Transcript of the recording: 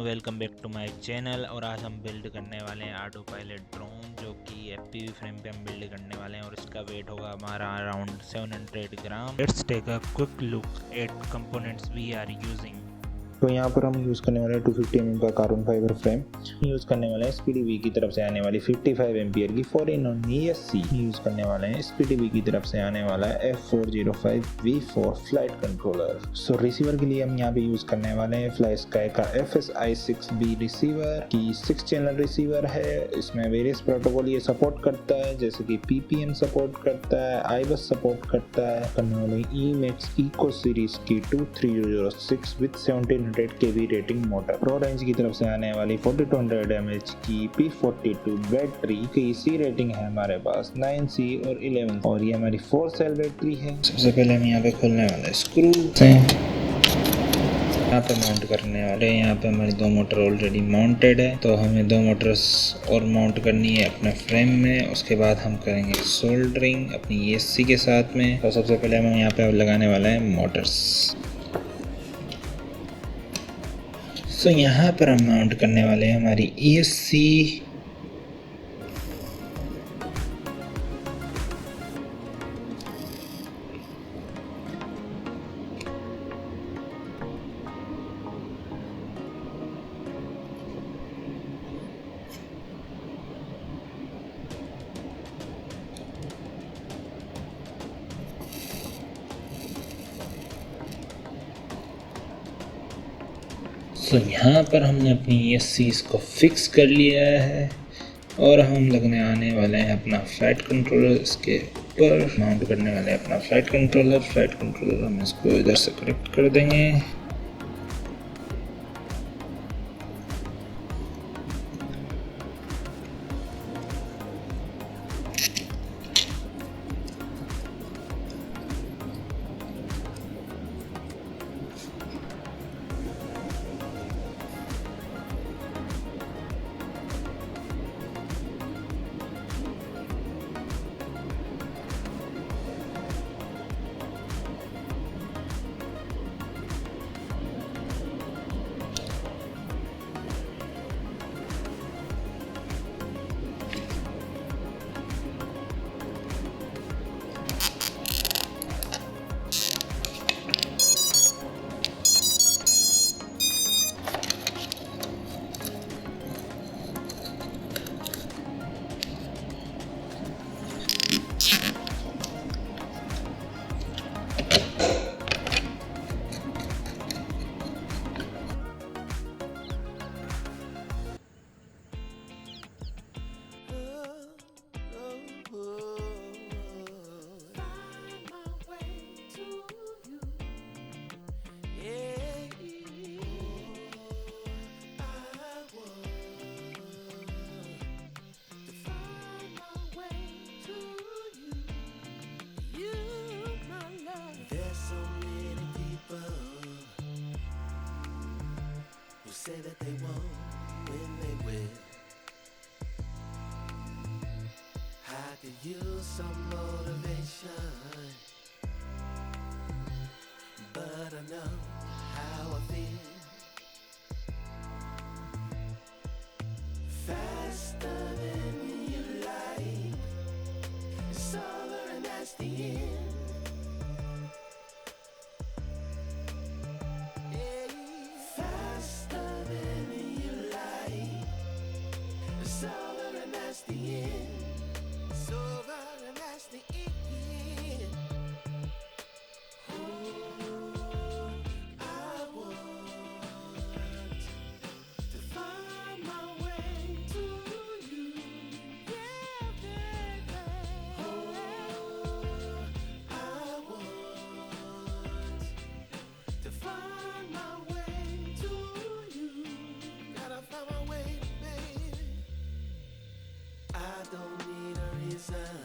Welcome back to my channel. और आज हम बिल्ड करने वाले हैं ऑटो पायलट ड्रोन, जो कि FPV फ्रेम पे हम बिल्ड करने वाले हैं और इसका वेट होगा हमारा around 700 gram. Let's take a quick look at components we are using. तो यहाँ पर हम यूज़ करने वाले हैं 250 mm का कार्बन फाइबर फ्रेम। यूज़ करने वाले हैं SpeedyBee की तरफ से आने वाली 55 एम्पियर की 4-in-1 ESC। यूज़ करने वाले हैं SpeedyBee की तरफ से आने वाला है F405V4 फ्लाइट कंट्रोलर। सो रिसीवर के लिए हम यहाँ पे यूज़ करने वाले हैं FlySky का FS-i6AB रिसीवर की 6 चैनल रिसीवर है। इसमें वेरियस प्रोटोकॉल ये सपोर्ट करता है, जैसे कि PPM सपोर्ट करता है, iBus सपोर्ट करता है। करने वाले EMAX इको सीरीज की 2306 with 1700 kV rating motor. Pro range की तरफ से आने वाली 4200 mAh की P42 बैटरी की सी रेटिंग है हमारे पास 9C और 11, और ये हमारी 4 सेल बैटरी है। सबसे पहले हम यहाँ पे खोलने वाले स्क्रू से यहाँ पे माउंट करने वाले हैं। यहाँ पे हमारी 2 मोटर ऑलरेडी माउंटेड है, तो हमें 2 मोटर्स और माउंट करनी है अपने फ्रेम में। उसके बाद हम करेंगे सोल्डरिंग अपनी ESC के साथ में। तो सबसे पहले हम यहाँ पे लगाने वाले हैं मोटर्स। तो यहाँ पर हम माउंट करने वाले हैं हमारी ESC। तो यहाँ पर हमने अपनी ESC को फिक्स कर लिया है और हम लगने आने वाले हैं अपना फ्लाइट कंट्रोलर। इसके ऊपर माउंट करने वाले हैं अपना फ्लाइट कंट्रोलर। हम इसको इधर से कनेक्ट कर देंगे। Say that they won't when they will. I could use some motivation, but I know how I feel. Faster than you like, it's over and that's the end. It's over and that's the end. It's over and that's the end. Oh, I want to find my way to you. Yeah, baby. Oh, I want to find my way to you. Gotta find my way, baby. I don't need a reason